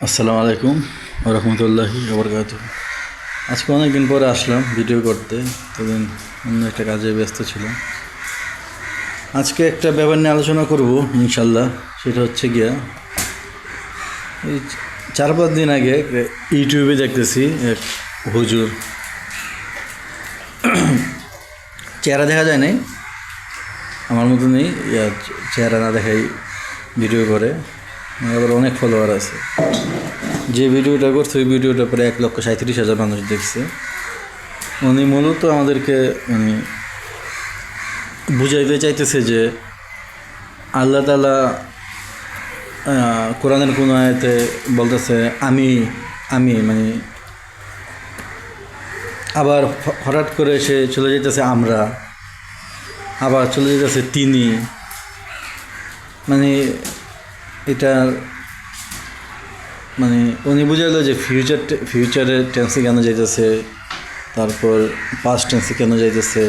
আসসালামু আলাইকুম রহমতুল্লাহি ওবরকাতুহ। আজকে অনেক দিন পরে আসলাম ভিডিও করতে, তখন অন্য একটা কাজে ব্যস্ত ছিলাম। আজকে একটা ব্যাপার নিয়ে আলোচনা করব ইনশাল্লাহ। সেটা হচ্ছে গিয়া, এই 4-5 দিন আগে ইউটিউবে দেখতেছি এক হুজুর, চেহারা দেখা যায় নাই, আমার মতো নেই, চেহারা না দেখাই ভিডিও করে, আবার অনেক ফলোয়ার আছে। যে ভিডিওটা করছে ওই ভিডিওটা প্রায় 1,37,000 মানুষ দেখছে। উনি মূলত আমাদেরকে বুঝাইতে চাইতেছে যে আল্লাহ তাআলা কোরআনের কোনো আয়াতে বলতেছে আমি আমি মানে, আবার হঠাৎ করে সে চলে যেতেছে আমরা, আবার চলে যেতেছে তিনি। মানে এটা মানে উনি বুঝাইলো যে ফিউচারের টেন্সে কেন যাইতেছে, তারপর পাস্ট টেন্সে কেন যাইতেছে।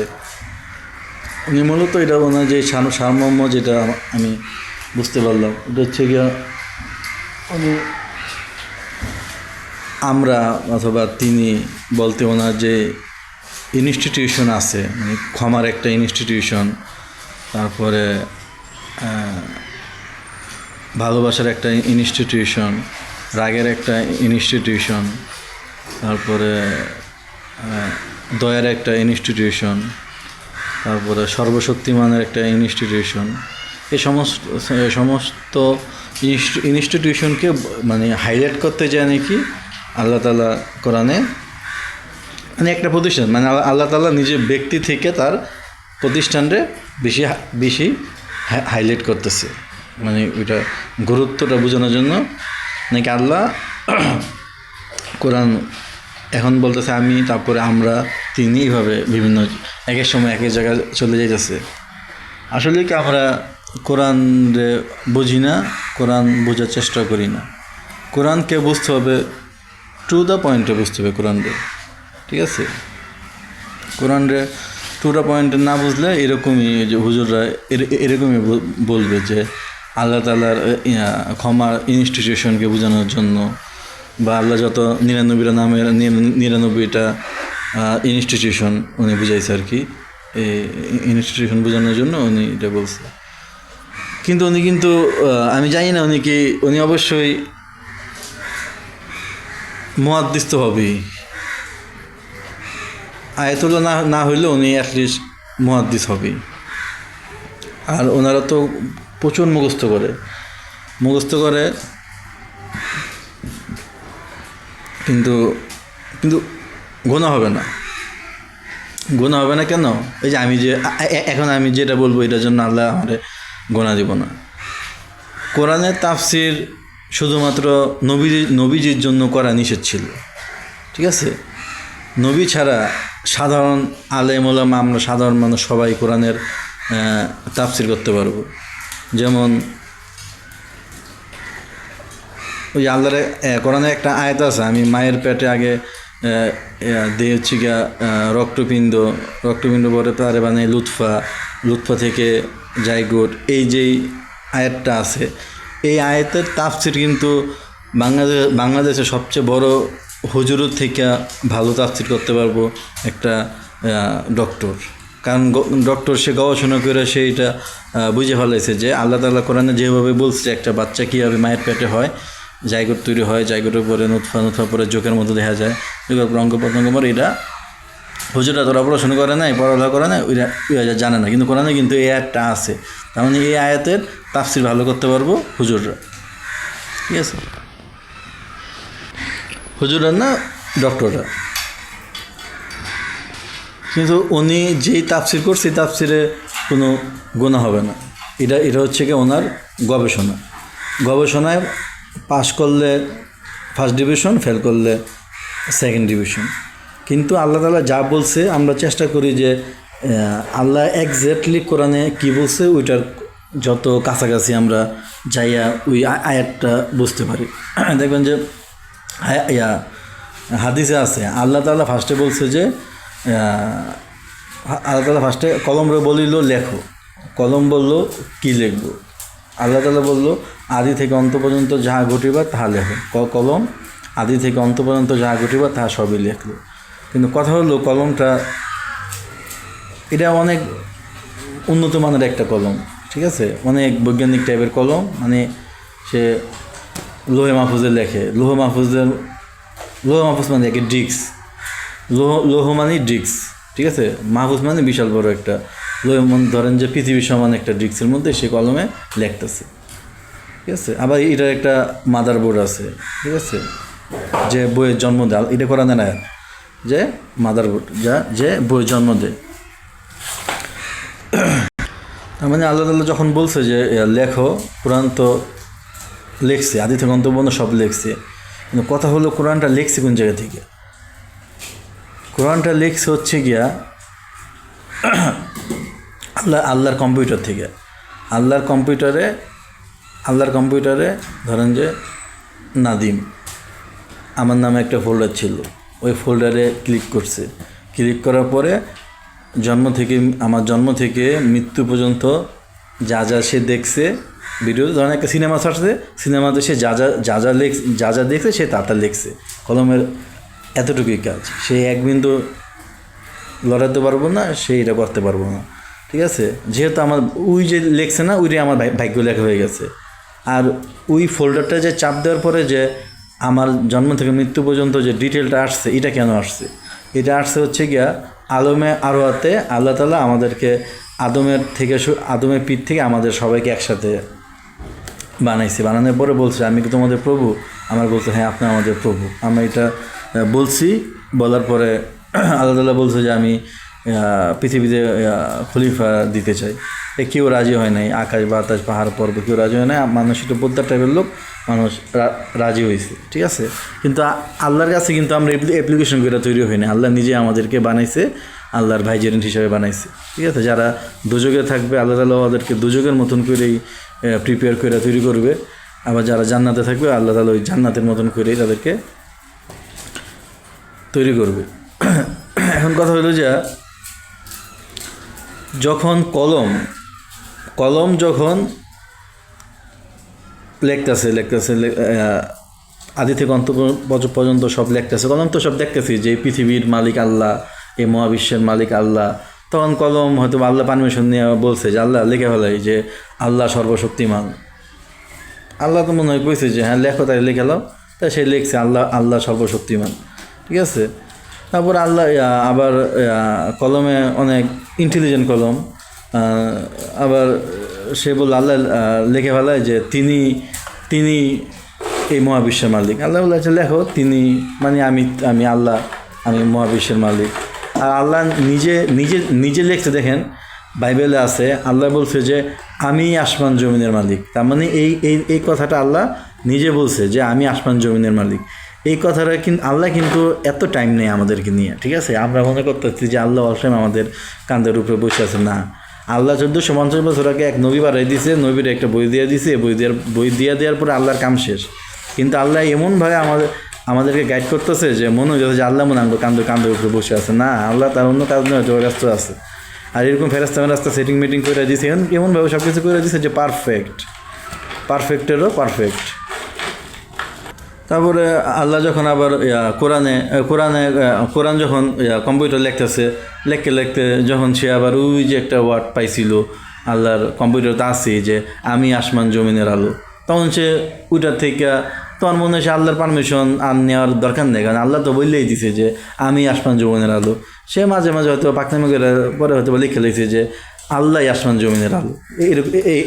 উনি মূলত এটা ওনার যে সারমর্ম, যেটা আমি বুঝতে পারলাম, এটা হচ্ছে গিয়া উনি আমরা অথবা তিনি বলতে ওনার যে ইনস্টিটিউশন আছে, মানে ক্ষমার একটা ইনস্টিটিউশন, তারপরে ভালোবাসার একটা ইনস্টিটিউশন, রাগের একটা ইনস্টিটিউশন, তারপরে দয়ার একটা ইনস্টিটিউশন, তারপরে সর্বশক্তিমানের একটা ইনস্টিটিউশন। এই সমস্ত ইনস্টিটিউশনকে মানে হাইলাইট করতে যায় নাকি আল্লাহ তাআলা কোরআনে, মানে একটা প্রতিষ্ঠান, মানে আল্লাহ তাআলা নিজের ব্যক্তি থেকে তার প্রতিষ্ঠানরে বেশি বেশি হাইলাইট করতেছে, মানে ওইটা গুরুত্বটা বোঝানোর জন্য নাকি আল্লাহ কোরআন এখন বলতেছে আমি, তারপরে আমরা, তিনি, এইভাবে বিভিন্ন একের সময় একের জায়গায় চলে যাইতেছে। আসলে কি আমরা কোরআন বুঝি না, কোরআন বোঝার চেষ্টা করি না। কোরআনকে বুঝতে হবে, টু দ্য পয়েন্টে বুঝতে হবে কোরআনরে, ঠিক আছে? কোরআনরে টু দ্য পয়েন্টে না বুঝলে এরকমই যে হুজুররা এরকমই বলবে যে আল্লাহ তাআলার ক্ষমার ইনস্টিটিউশনকে বোঝানোর জন্য, বা আল্লাহ যত 99টা নামের 99টা ইনস্টিটিউশন উনি বুঝাইছে আর কি, এই ইনস্টিটিউশন বোঝানোর জন্য উনি এটা বলছে। কিন্তু উনি আমি জানি না উনি অবশ্যই মুহাদ্দিস তো হবেই, আয়াতুল্লাহ না হইলে উনি অ্যাটলিস্ট মুহাদ্দিস হবেই। আর ওনারা তো প্রচুর মুখস্থ করে কিন্তু কিন্তু গোনা হবে না কেন? এই যে আমি যে এখন আমি যেটা বলবো এটার জন্য আল্লাহ আমারে গোনা দিব না। কোরআনের তাফসির শুধুমাত্র নবীজির জন্য করা নিষেধ ছিল, ঠিক আছে? নবী ছাড়া সাধারণ আলেম ওলামা, আমরা সাধারণ মানুষ সবাই কোরআনের তাফসির করতে পারবো। যেমন ওই আল্লাহর কোরআনে একটা আয়াত আছে, আমি মায়ের পেটে আগে দিয়ে হচ্ছে গিয়া রক্তপিণ্ড পরে তারে বানাই লুৎফা থেকে জাইগোট, এই যেই আয়াতটা আছে, এই আয়াতের তাফসির কিন্তু বাংলাদেশের সবচেয়ে বড় হুজুরের থেকে ভালো তাফসির করতে পারবো একটা ডক্টর। কারণ ডক্টর সে গবেষণা করে সেইটা বুঝে ফেলাইছে যে আল্লাহ তাআলা কোরআনে যেভাবে বলছে একটা বাচ্চা কীভাবে মায়ের পেটে হয়, জাইগোট তৈরি হয়, জাইগোটের পরে নুৎফা পরে চোখের মধ্যে দেখা যায়, চোখের পর অঙ্গ প্রত্যঙ্গ পরে, এটা হুজুররা তোরা পড়াশোনা করে নাই, পড়ালেখা করে নাই, ওইটা জানে না। কিন্তু কোরআনে কিন্তু এই আয়াতটা আছে, তার মানে এই আয়াতের তাফসির ভালো করতে পারবো হুজুররা, ঠিক আছে? হুজুররা না, ডক্টররা। কিন্তু উনি যেই তাফসির করছে, তাফসিরে কোনো গুনাহ হবে না। এটা হচ্ছে কি ওনার গবেষণায় পাশ করলে ফার্স্ট ডিভিশন, ফেল করলে সেকেন্ড ডিভিশন। কিন্তু আল্লাহ তাআলা যা বলছে আমরা চেষ্টা করি যে আল্লাহ এক্স্যাক্টলি কোরআনে কী বলছে ওইটার যত কাছাকাছি আমরা যাইয়া ওই আয়াতটা বুঝতে পারি। দেখবেন যে হাদিসে আছে আল্লাহ তাআলা ফার্স্টে বলছে যে আল্লাহ তাআলা ফার্স্টে কলমরে বলিল লেখো, কলম বলল কি লিখবো, আল্লাহ তাআলা বলল আদি থেকে অন্ত পর্যন্ত যাহা ঘটিবা তাহা লেখো। কলম আদি থেকে অন্ত পর্যন্ত যাহা ঘটিবা তাহা সবই লেখলো। কিন্তু কথা হলো কলমটা এটা অনেক উন্নত মানের একটা কলম, ঠিক আছে, অনেক বৈজ্ঞানিক টাইপের কলম। মানে সে লোহে মাহফুজে লেখে। লোহ মাহফুজ মানে একে ডিস্ক, লোহ মানে ডিস্ক, ঠিক আছে। মাহফুজ মানে বিশাল বড় একটা লোহ, ধরেন যে পৃথিবীর সমান একটা ডিস্কের মধ্যে সে কলমে লেখতেছে, ঠিক আছে। আবার এটার একটা মাদার বোর্ড আছে, ঠিক আছে, যে বইয়ের জন্ম দেয়, এটা করা না যে মাদার বোর্ড যে বইয়ের জন্ম দেয়। তার মানে আল্লাহ তাআলা যখন বলছে যে লেখো, কোরআন তো লেখছে, আদি থেকে অন্ত পর্যন্ত সব লেখছে। কিন্তু কথা হলো কোরআনটা লেখছে কোন জায়গা থেকে? কোরআনটা লেখছে হচ্ছে গিয়া আল্লাহর কম্পিউটার থেকে। আল্লাহর কম্পিউটারে ধরেন যে নাদিম আমার নামে একটা ফোল্ডার ছিল, ওই ফোল্ডারে ক্লিক করছে। ক্লিক করার পরে আমার জন্ম থেকে মৃত্যু পর্যন্ত যা সে দেখছে ভিডিও, ধরেন একটা সিনেমা ছাড়ছে, সিনেমাতে সে যা দেখছে সে তা লিখছে। কলমের এতটুকুই কাজ, সে এক বিন্দু লড়াতে পারবো না, সে এটা করতে পারবো না, ঠিক আছে। যেহেতু আমার ওই যে লেখছে না, ওইটাই আমার ভাগ্য লেখা হয়ে গেছে। আর ওই ফোল্ডারটা যে চাপ দেওয়ার পরে যে আমার জন্ম থেকে মৃত্যু পর্যন্ত যে ডিটেলটা আসছে, এটা কেন আসছে? এটা আসছে হচ্ছে গিয়া আলমে আরোয়াতে আল্লাহ তাআলা আমাদেরকে আদমের পিঠ থেকে আমাদের সবাইকে একসাথে বানাইছে। বানানোর পরে বলছে আমি কি তোমাদের প্রভু? আমার বলছে হ্যাঁ আপনি আমাদের প্রভু। আমরা এটা বলছি, বলার পরে আল্লাহ তাআলা বলছে যে আমি পৃথিবীতে খলিফা দিতে চাই। কেউ রাজি হয় নাই, আকাশ বাতাস পাহাড় পর্বত কেউ রাজি হয় নাই। মানুষ একটু পোদ্দার টাইপের লোক, মানুষ রাজি হয়েছে, ঠিক আছে। কিন্তু আল্লাহর কাছে কিন্তু আমরা অ্যাপ্লিকেশন করে তৈরি হই না, আল্লাহ নিজে আমাদেরকে বানাইছে, আল্লাহর ভাইজেরেন্ট হিসাবে বানাইছে, ঠিক আছে। যারা দুযোগে থাকবে আল্লাহ তাআলা ওদেরকে দুযোগের মতন করেই প্রিপেয়ার করে তৈরি করবে। আবার যারা জান্নাতে থাকবে আল্লাহ তাআলা ওই জান্নাতের মতন করেই তাদেরকে তৈরি করবে। এখন কথা হলো যে যখন কলম যখন লেখতেছে আদি থেকে অন্ত পর্যন্ত সব লেখতেছে, কলম তো সব দেখতেছি যে পৃথিবীর মালিক আল্লাহ, এই মহাবিশ্বের মালিক আল্লাহ। তখন কলম হয়তো আল্লাহ পারমিশন নিয়ে বলছে যে আল্লাহ লিখে ফেলাই যে আল্লাহ সর্বশক্তিমান। আল্লাহ তো মনে হয় কইছে যে হ্যাঁ লেখো, তাই লিখে লাও, তাই সে লিখছে আল্লাহ সর্বশক্তিমান, ঠিক আছে। তারপর আল্লাহ আবার কলমে অনেক ইন্টেলিজেন্ট কলম। আবার সে বলল আল্লাহ লিখে ফেলায় যে তিনি এই মহাবিশ্বের মালিক। আল্লাহ বলেছে লেখো তিনি, মানে আমি আল্লাহ, আমি মহাবিশ্বের মালিক। আর আল্লাহ নিজে লিখতে দেখেন, বাইবেলে আছে আল্লাহ বলছে যে আমি আসমান জমিনের মালিক। তার মানে এই কথাটা আল্লাহ নিজে বলছে যে আমি আসমান জমিনের মালিক। এই কথাটা কিন্তু আল্লাহ কিন্তু এত টাইম নেই আমাদেরকে নিয়ে, ঠিক আছে। আমরা মনে করতেছি যে আল্লাহ অল টাইম আমাদের কাঁধের উপরে বসে আছে, না। আল্লাহ 1450 বছর আগে এক নবী বাড়াই দিয়েছে, নবীর একটা বই দিয়ে দিয়েছে, বই দিয়ে দেওয়ার পরে আল্লাহর কাম শেষ। কিন্তু আল্লাহ এমনভাবে আমাদেরকে গাইড করতেছে যে মনে হচ্ছে যে আল্লাহ মনে হয় কাঁধের উপরে বসে আছে, না। আল্লাহ তার অন্য কাজ নিয়ে ব্যস্ত আছে। আর এরকম ফেরেশতা সেটিং মিটিং করে দিয়েছে, এমনভাবে সব কিছু করে দিয়েছে যে পারফেক্টেরও পারফেক্ট। তারপরে আল্লাহ যখন আবার কোরআন যখন কম্পিউটার লিখতে যখন সে আবার ওই যে একটা ওয়ার্ড পাইছিল আল্লাহর কম্পিউটারতে আছে যে আমি আসমান জমিনের আলো, তখন সে ওইটার থেকে তখন মনে হয় সে আল্লাহর পারমিশন আর নেওয়ার দরকার নেই, কারণ আল্লাহ তো বললেই দিছে যে আমি আসমান জমিনের আলো। সে মাঝে মাঝে হয়তো পাকনামি করে পরে হয়তো লিখে লিখছে যে আল্লাহ আসমান জমিনের আলো।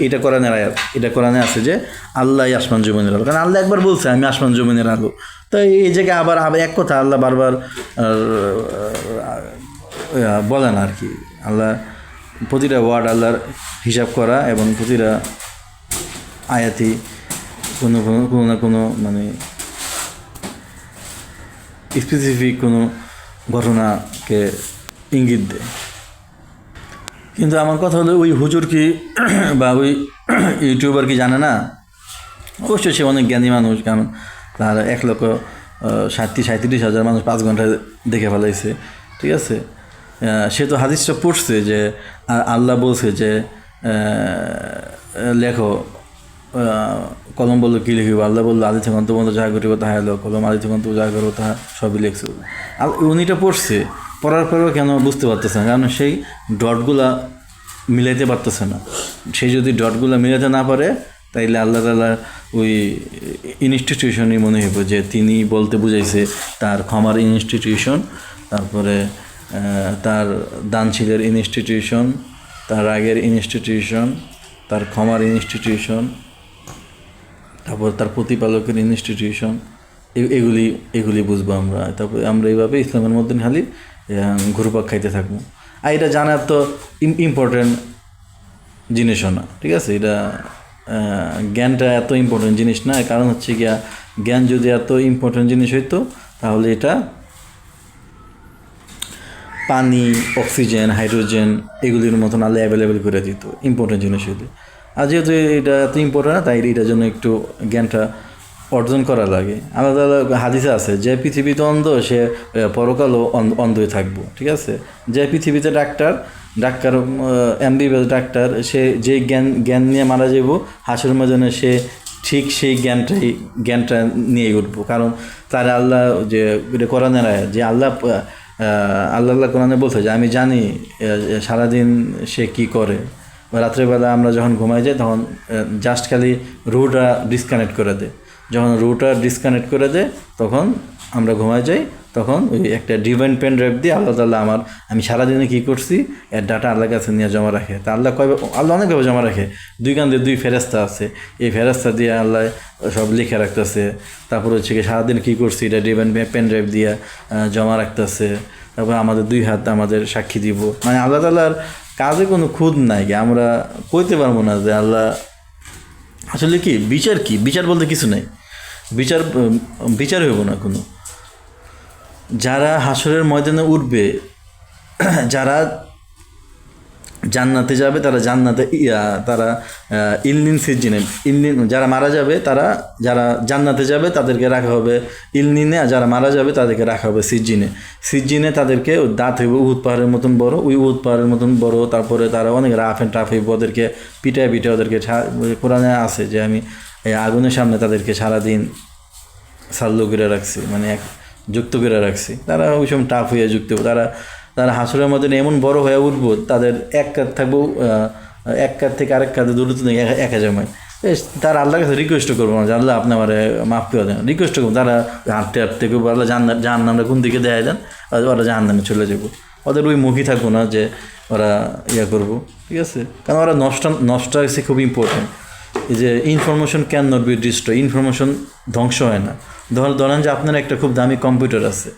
এটা কোরআনে আছে যে আল্লাহ আসমান জমিনের আলো, কারণ আল্লাহ একবার বলছে আমি আসমান জমিনের আলো। তো এই জায়গায় আবার এক কথা আল্লাহ বারবার বলেন আর কি। আল্লাহ প্রতিটা ওয়ার্ড আল্লাহর হিসাব করা এবং প্রতিটা আয়াতি কোনো না কোনো মানে স্পেসিফিক কোনো ঘটনাকে ইঙ্গিত দেয়। কিন্তু আমার কথা হলো ওই হুজুর কি বা ওই ইউটিউবার কি জানে না? অবশ্যই সে অনেক জ্ঞানী মানুষ, কারণ তার 1,37,000 মানুষ 5 ঘন্টায় দেখে ফেলাইছে, ঠিক আছে। সে তো হাদিসটা পড়ছে যে আল্লাহ বলছে যে লেখো কলম বললো কী লিখিব, আল্লাহ বললো আদি থেকে অন্ত পর্যন্ত যাহা ঘটিব তাহা এলো, কলম আদি থেকে অন্ত যাহা করবো তাহা সবই লিখছে। উনিটা পড়ছে, পড়ার পরেও কেন বুঝতে পারতেছে না? কারণ সেই ডটগুলা মিলাইতে পারতেছে না। সে যদি ডটগুলো মিলাতে না পারে তাইলে আল্লাহ তাআলা ওই ইনস্টিটিউশনই মনে হইব যে তিনি বলতে বুঝাইছে তার ক্ষমার ইনস্টিটিউশন, তারপরে তার দানশীলের ইনস্টিটিউশন, তার রাগের ইনস্টিটিউশন, তার ক্ষমার ইনস্টিটিউশন, তারপর তার প্রতিপালকের ইনস্টিটিউশন, এগুলি বুঝবো আমরা। তারপরে আমরা এইভাবে ইসলামের মধ্যে খালি ঘুরপাক খাইতে থাকবো। আর এটা জানার তো ইম্পর্টেন্ট জিনিসও না, ঠিক আছে? এটা জ্ঞানটা এত ইম্পর্টেন্ট জিনিস না। কারণ হচ্ছে গিয়া জ্ঞান যদি এত ইম্পর্টেন্ট জিনিস হইতো তাহলে এটা পানি, অক্সিজেন, হাইড্রোজেন এগুলির মতন আল্লাহ অ্যাভেলেবেল করে দিত ইম্পর্টেন্ট জিনিস হইলে। আর যেহেতু এটা এত ইম্পর্টেন্ট না, তাই এটার জন্য একটু জ্ঞানটা অর্জন করা লাগে। আলাদা আলাদা হাদিসে আছে যে পৃথিবীতে অন্ধ সে পরকালও অন্ধই থাকবো, ঠিক আছে? যে পৃথিবীতে ডাক্তার এমবিবিএস ডাক্তার, সে যে জ্ঞান নিয়ে মারা যাব, হাসরের ময়দানে সে ঠিক সেই জ্ঞানটা নিয়ে উঠবো। কারণ তারা আল্লাহ যে কোরআনের আয়াত, যে আল্লাহ কোরআনে বলছে যে আমি জানি সারাদিন সে কি করে। রাত্রেবেলা আমরা যখন ঘুমাই যাই তখন জাস্ট খালি রুটা ডিসকানেক্ট করে দেয়। যখন রুটা ডিসকানেক্ট করে দেয় তখন আমরা ঘুমাই যাই, তখন ওই একটা ডিভাইন পেন ড্রাইভ দিয়ে আল্লাহ তাআলা আমি সারাদিনে কী করছি এর ডাটা আল্লাহর কাছে নিয়ে জমা রাখে। তা আল্লাহ অনেকভাবে জমা রাখে। দুই কান্দে দুই ফেরেস্তা আছে, এই ফেরেস্তা দিয়ে আল্লাহ সব লিখে রাখতেছে। তারপর হচ্ছে কি সারাদিন কী করছি এটা ডিভাইন পেন ড্রাইভ দিয়ে জমা রাখতেছে। তারপর আমাদের দুই হাত আমাদের সাক্ষী দিব। মানে আল্লাহ তাআলার কাজে কোনো খুঁত নাই, আমরা কইতে পারবো না যে আল্লাহ আসলে কি বিচার বলতে কিছু নাই। বিচার হইব না কোনো। যারা হাসরের ময়দানে উঠবে, যারা জান্নাতে যাবে তারা তারা ইলনিন সিজ্জিনে, যারা মারা যাবে যারা জান্নাতে যাবে তাদেরকে রাখা হবে ইলনিনে, আর যারা মারা যাবে তাদেরকে রাখা হবে সিজ্জিনে তাদেরকে দাঁত হইব উহুদ পাহাড়ের মতন বড়, ওই উহুদ পাহাড়ের মতন বড়। তারপরে তারা অনেক রাফ অ্যান্ড টাফ হইব, ওদেরকে পিটায় ওদেরকে কোরআনে আছে যে আমি আগুনের সামনে তাদেরকে সারাদিন সাল্লু করে রাখছি, মানে যুক্ত করে রাখছি। তারা ওই সময় টাফ হয়ে যুক্ত, তারা হাসরের মধ্যে এমন বড় হয়ে উঠবো, তাদের এক কাঁধ থাকবো, এক কাঁধ থেকে আরেক কাঁধে দূরত্ব নেই একা জমায়। তারা আল্লাহর কাছে রিকোয়েস্ট করবো না যে আল্লাহ আপনি আমার মাফ করে দেন, রিকোয়েস্ট করবো। তারা হাঁটতে করবো আল্লাহ জাহান্নামটা কোন দিকে দেখায় দেন, ওরা জাহান্নামে চলে যাবো। ওদের ওই মুখই থাকবো না যে ওরা করবো, ঠিক আছে? কারণ ওরা নষ্ট হচ্ছে খুব ইম্পর্টেন্ট। এই যে information can not be destroy, information ধ্বংস হয় না। ধরেন যে আপনার একটা খুব দামি কম্পিউটার আছে,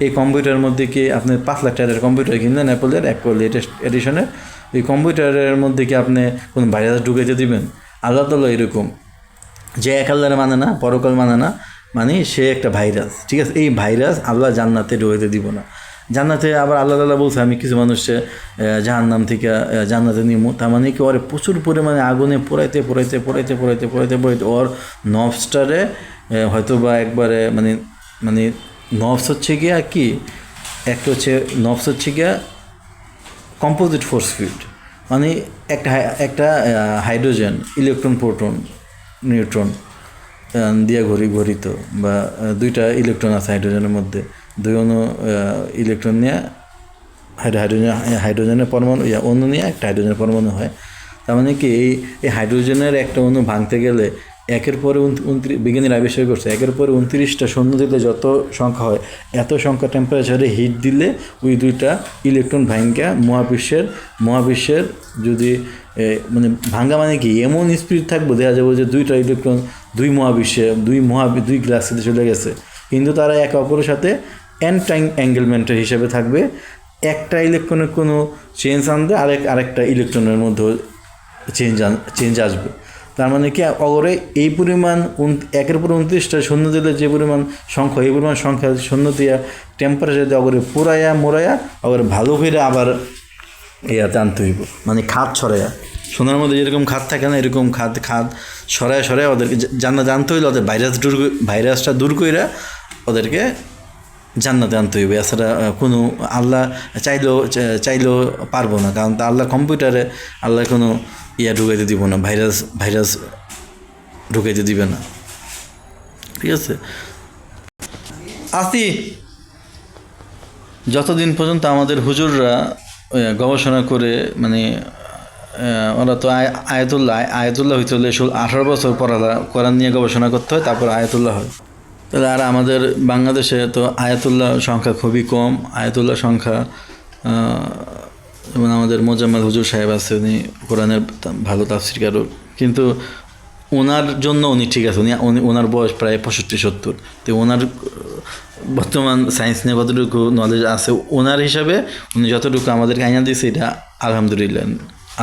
এই কম্পিউটারের মধ্যে কি আপনি 5 লাখ টাকার কম্পিউটার কিনলেন অ্যাপলের লেটেস্ট এডিশনের, এই কম্পিউটারের মধ্যে কি আপনি কোনো ভাইরাস ঢুকাইতে দিবেন? আল্লাহ তাআলা এরকম যে এক আল্লাহর মানে না, পরকাল মানে না, মানে সে একটা ভাইরাস, ঠিক আছে? এই ভাইরাস আল্লাহ জান্নাতে ঢুকাইতে দিব না। জান্নাতে আবার আল্লাহ তাআলা বলছে আমি কিছু মানুষকে জাহান্নাম থেকে জান্নাতে নিমু। তার মানে কি ওর প্রচুর পরিমাণে আগুনে পোড়াইতে ওর নফসটারে হয়তো বা একবারে মানে নফস হচ্ছে গিয়া কি, একটা হচ্ছে নফস হচ্ছে গিয়া কম্পোজিট ফোর্স ফিল্ড, মানে একটা হাইড্রোজেন, ইলেকট্রন, প্রোটন, নিউট্রন দিয়া ঘড়িত, বা দুইটা ইলেকট্রন আছে হাইড্রোজেনের মধ্যে, দুই অণু ইলেকট্রন নিয়ে হাইড্রোজেনের পরমাণু অণু নিয়ে একটা হাইড্রোজেনের পরমাণু হয়। তার মানে কি এই হাইড্রোজেনের একটা অণু ভাঙতে গেলে একের পরে 29 বিজ্ঞানীরা আবিষ্কার করছে, একের পরে 29টা শূন্য দিলে যত সংখ্যা হয়, এত সংখ্যা টেম্পারেচারে হিট দিলে ওই দুইটা ইলেকট্রন ভাঙ্গা মহাবিশ্বের যদি মানে ভাঙ্গা মানে কি এমন স্পিড থাকবো, দেখা যাবো যে দুইটা ইলেকট্রন দুই গ্লাক্সিতে চলে গেছে, কিন্তু তারা একে অপরের সাথে অ্যাঙ্গেলমেন্টের হিসেবে থাকবে। একটা ইলেকট্রনের কোনো চেঞ্জ আনবে, আরেকটা ইলেকট্রনের মধ্যে চেঞ্জ আসবে। তার মানে কি অগরে এই পরিমাণ একের পর 29টা শূন্য দিলে যে পরিমাণ সংখ্যা, এই পরিমাণ সংখ্যা শূন্য দিয়া টেম্পারেচার দিয়ে অগরে মোড়াইয়া অগরে ভালো করে আবার আনতে হইব, মানে খাদ ছড়াইয়া। সোনার মধ্যে যেরকম খাদ থাকে না, এরকম খাদ সরায় ওদেরকে জানতে হইলে ওদের ভাইরাসটা দূর কইরা ওদেরকে জান্নাতে আনতে হইবে। এছাড়া কোনো আল্লাহ চাইলেও পারবো না, কারণ আল্লাহ কম্পিউটারে আল্লাহ কোনো ঢুকাইতে দিব না, ভাইরাস ঢুকাইতে দিবে না, ঠিক আছে। আসি যতদিন পর্যন্ত আমাদের হুজুররা গবেষণা করে মানে ওরা তো আয়াতুল্লাহ হইতে হলে 18 বছর কোরআন নিয়ে গবেষণা করতে হয়, তারপর আয়াতুল্লাহ হয়। তাহলে আর আমাদের বাংলাদেশে তো আয়াতুল্লাহ সংখ্যা খুবই কম। আয়াতুল্লাহ সংখ্যা যেমন আমাদের মোজাম্মেল হুজুর সাহেব আছে, উনি কোরআনের ভালো তাফসীরকারক, কিন্তু ওনার জন্য উনি ঠিক আছে, ওনার বয়স প্রায় 65-70, তো ওনার বর্তমান সায়েন্স নিয়ে কতটুকু নলেজ আছে ওনার হিসাবে উনি যতটুকু আমাদেরকে আইনা দিয়েছে এটা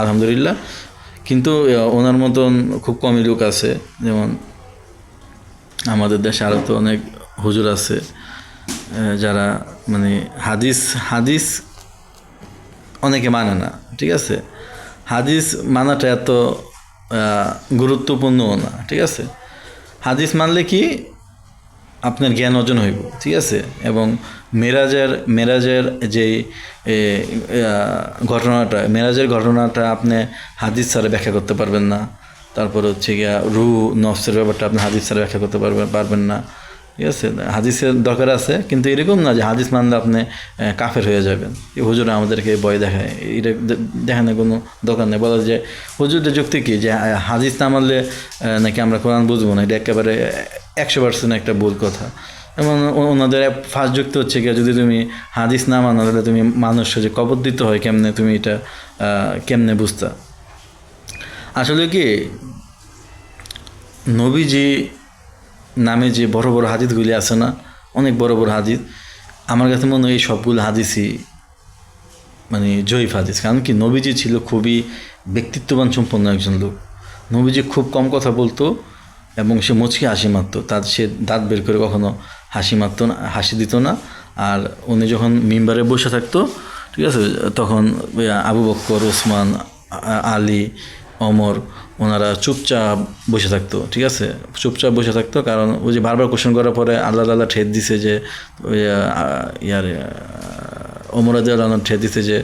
আলহামদুলিল্লাহ। কিন্তু ওনার মতন খুব কমই লোক আছে। যেমন আমাদের দেশে আরও তো অনেক হুজুর আছে যারা মানে হাদিস অনেকে মানে না, ঠিক আছে। হাদিস মানাটা এত গুরুত্বপূর্ণও না, ঠিক আছে। হাদিস মানলে কি আপনার জ্ঞান অর্জন হইব, ঠিক আছে। এবং মেরাজের যেই ঘটনাটা আপনি হাদিস ছাড়া ব্যাখ্যা করতে পারবেন না। তারপর হচ্ছে গিয়া রুহ নফসের ব্যাপারটা আপনি হাদিস ছাড়া ব্যাখ্যা করতে পারবেন না, ঠিক আছে। হাদিসের দরকার আছে, কিন্তু এরকম না যে হাদিস মানলে আপনি কাফের হয়ে যাবেন। এই হুজুর আমাদেরকে ভয় দেখায়, এটা দেখানোর কোনো দরকার নেই। বলা যে হুজুরদের যুক্তি কি যে হাদিস না মানলে নাকি আমরা কোরআন বুঝবো না, এটা একেবারে 100% একটা ভুল কথা। এবং ওনাদের ফার্স্ট যুক্তি হচ্ছে গিয়ে যদি তুমি হাদিস না মানো তাহলে তুমি মানুষকে যে কবর দিতে হয় কেমনে, তুমি এটা কেমনে বুঝতা। আসলে কি নবীজি নামে যে বড় বড় হাদিসগুলি আছে না, অনেক বড় বড় হাদিস, আমার কাছে মনে হয় এই সবগুলো হাদিসই মানে জয়ীফ হাদিস। কারণ কি নবীজি ছিল খুবই ব্যক্তিত্ববান সম্পন্ন একজন লোক। নবীজি খুব কম কথা বলতো এবং সে মুচকি হাসি মারতো, সে দাঁত বের করে কখনো হাসি দিত না। আর উনি যখন মিম্বারে বসে থাকতো, ঠিক আছে, তখন আবু বকর, ওসমান, আলী, ওমর ওনারা চুপচাপ বসে থাকতো, ঠিক আছে, চুপচাপ বসে থাকতো। কারণ ওই যে বারবার কোশ্চেন করার পরে আল্লাহ ঠেদ দিছে যে ওমর রাদিয়াল্লাহু আনহু ঠেদ দিছে যে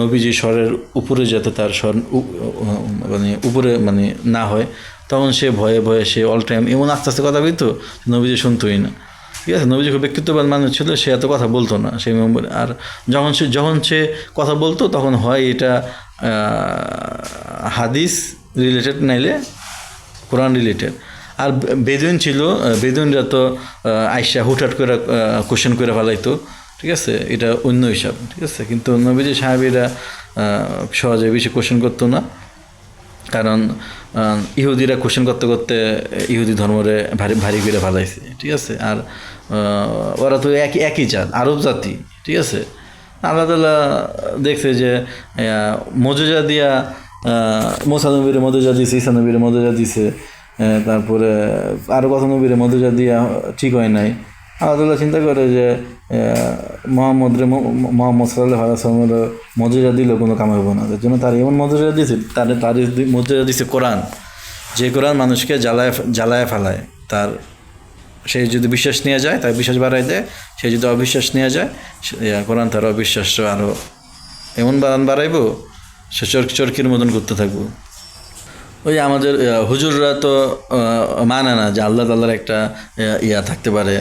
নবীজি স্বরের উপরে যাতে তার স্বর মানে উপরে মানে না হয়, তখন সে ভয়ে সে অল টাইম এমন আস্তে আস্তে কথা বলতো নবীজি শুনতোই না, ঠিক আছে। নবীজি খুব ব্যক্তিত্ববান মানুষ ছিল, সে এত কথা বলতো না সেই মেম্বরে। আর যখন সে কথা বলতো তখন হয় এটা হাদিস রিলেটেড নাইলে কোরআন রিলেটেড। আর বেদুইন ছিল, বেদুইনরা তো আইসা হুটহাট করে কোশ্চেন করে ফেলাইতো, ঠিক আছে, এটা অন্য হিসাব, ঠিক আছে। কিন্তু নবীজি সাহাবীরা সহজে বেশি কোশ্চেন করতো না, কারণ ইহুদিরা কোশ্চেন করতে করতে ইহুদি ধর্মরে ভারী করে ফেলাইছে, ঠিক আছে। আর ওরা তো একই জাত, আরব জাতি, ঠিক আছে। আল্লাহ তাআলা দেখছে যে মজুজা দিয়া মুসা নবীর মজুজা দিছে, ঈসা নবীর মজুজা দিছে, তারপরে আরও কত নবীর মজুজা দিয়া ঠিক হয় নাই। আল্লাহ তাআলা চিন্তা করে যে মোহাম্মদ সাল্লাল্লাহু আলাইহি ওয়াসাল্লামের মজুজা দিলেও কোনো কাম হবে না, তার জন্য তার এমন মজুজা দিয়েছে, তার মজুজা দিয়েছে কোরআন, যে কোরআন মানুষকে জ্বালায় ফেলায়। সে যদি বিশ্বাস নিয়ে যায় তার বিশ্বাস বাড়াই দেয়, সে যদি অবিশ্বাস নিয়ে যায় কোরআন তার অবিশ্বাস আরও এমন বাড়াইব, সে চরকির মতন করতে থাকবো। ওই আমাদের হুজুররা তো মানে না যে আল্লাহ তাআলার একটা থাকতে পারে,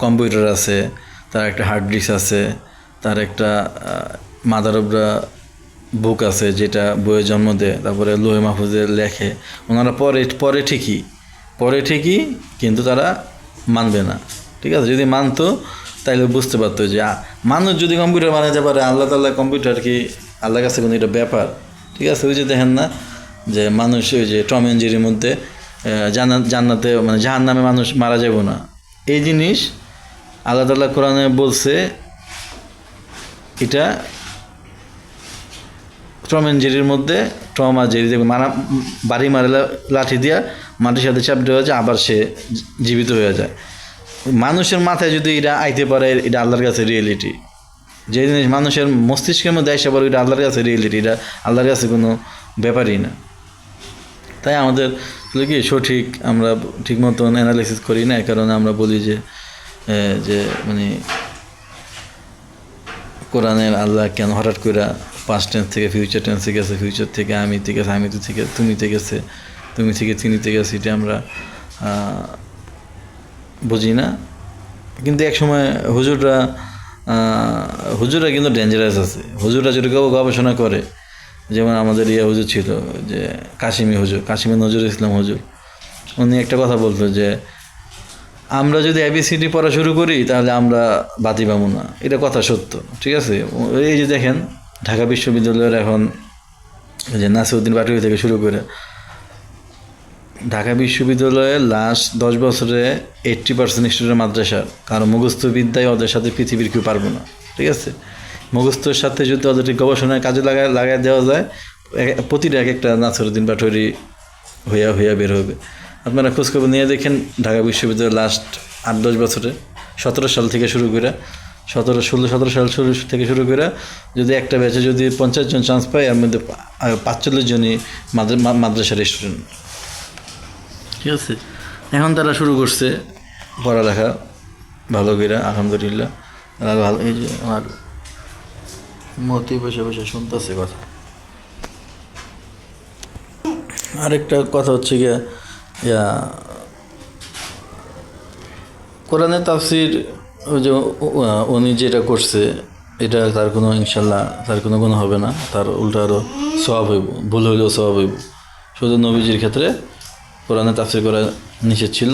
কম্পিউটার আছে, তার একটা হার্ড ডিস্ক আছে, তার একটা মাদার অফ দ্য বুক আছে যেটা বইয়ের জন্ম দেয়, তারপরে লোহে মাহফুজে লেখে। ওনারা পরে ঠিকই কিন্তু তারা মানবে না, ঠিক আছে। যদি মানতো তাইলে বুঝতে পারতো যে মানুষ যদি কম্পিউটার বানাতে পারে, আল্লাহ তাআলা কম্পিউটার কি আল্লাহর কাছে কোনো এটা ব্যাপার, ঠিক আছে। ওই যে দেখেন না যে মানুষ ওই যে টম এন্ড জেরির মধ্যে জান্নাতে মানে জাহান্নামে মানুষ মারা যাব না, এই জিনিস আল্লাহ তাআলা কোরআনে বলছে। এটা টম এন্ড জেরির মধ্যে টম আর জেরি দেখবে বাড়ি মারে লাঠি দিয়া মাটির সাথে চাপ দেওয়া যায়, আবার সে জীবিত হয়ে যায়। মানুষের মাথায় যদি এটা আইতে পারে, এটা আল্লাহর কাছে রিয়েলিটি। যে জিনিস মানুষের মস্তিষ্কের মধ্যে আসে পারে, এটা আল্লাহর কাছে রিয়েলিটি, এটা আল্লাহর কাছে কোনো ব্যাপারই না। তাই আমাদের কি সঠিক আমরা ঠিক মতন অ্যানালাইসিস করি না, কারণ আমরা বলি যে মানে কোরআনের আল্লাহ কেন হঠাৎ করে পাস্ট টেন্স থেকে ফিউচার টেন্সে গেছে, ফিউচার থেকে আমি থেকে গেছে, আমি থেকে তুমি থেকে গেছে। তুমি থেকে চিনিতে গেছি, এটা আমরা বুঝি না। কিন্তু এক সময় হুজুররা কিন্তু ডেঞ্জারাস আছে। হুজুররা যদি গবেষণা করে, যেমন আমাদের হুজুর ছিল যে কাশিমি নজরুল ইসলাম হুজুর, উনি একটা কথা বলতো যে আমরা যদি ABCD পড়া শুরু করি তাহলে আমরা বাতি পাবো না। এটা কথা সত্য, ঠিক আছে। এই যে দেখেন ঢাকা বিশ্ববিদ্যালয়ের এখন যে নাসিরউদ্দিন পাটোয়ারি থেকে শুরু করে ঢাকা বিশ্ববিদ্যালয়ের লাস্ট 10 বছরে 80% স্টুডেন্ট মাদ্রাসার, কারণ মুখস্থ বিদ্যায় ওদের সাথে পৃথিবীর কেউ পারবো না, ঠিক আছে। মুখস্থর সাথে যদি ওদেরকে গবেষণায় কাজে লাগায় দেওয়া যায়, প্রতিটা এক একটা নাসিরউদ্দিন পাটোয়ারি হইয়া বের হবে। আপনারা খোঁজখবর নিয়ে দেখেন ঢাকা বিশ্ববিদ্যালয়ের লাস্ট 8-10 বছরে 17 সাল থেকে শুরু করে 17 সাল থেকে শুরু করে যদি একটা ব্যাচে যদি 50 জন চান্স পায়, এর মধ্যে 45 জনই মাদ্রাসার স্টুডেন্ট, ঠিক আছে। এখন তারা শুরু করছে পড়ালেখা ভালো করে, আলহামদুলিল্লাহ। তারা ভালো, এই যে আমার মতি বসে শুনতেছে কথা। আরেকটা কথা হচ্ছে গিয়া কোরআনের তাফসির, ওই যে উনি যেটা করছে এটা তার কোনো ইনশাল্লাহ তার কোনো গুণ হবে না, তার উল্টা আরও সওয়াব হইব, ভুল হইলেও সওয়াব হইব। শুধু নবীজির ক্ষেত্রে কোরআনে তাফসির করা নিষেধ ছিল,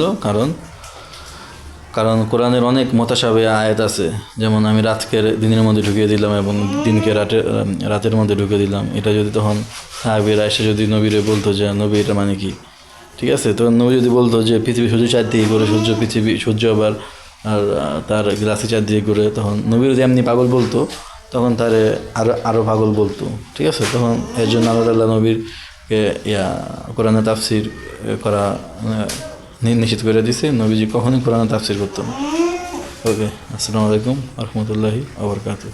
কারণ কোরআনের অনেক মুতাশাবিহ আয়াত আছে। যেমন আমি রাতকে দিনের মধ্যে ঢুকিয়ে দিলাম এবং দিনকে রাতের মধ্যে ঢুকিয়ে দিলাম। এটা যদি তখন সাহাবীরা এসে যদি নবীরে বলতো যে নবী এটা মানে কি, ঠিক আছে, তখন নবী যদি বলতো যে পৃথিবী সূর্য চারদিকে ঘুরে, সূর্য আবার আর তার গ্লাসি চারদিকে ঘুরে, তখন নবীর যদি এমনি পাগল বলতো তখন তারে আরও পাগল বলতো, ঠিক আছে। তখন এর জন্য আল্লাহ নবীরকে কোরআনে তাফসির করা নিষেধ করে দিছে। নবীজি কখনোই কোরআনে তাফসির করতো না। ওকে, আসসালামু আলাইকুম ওয়া রাহমাতুল্লাহি ওয়া বারাকাতুহু।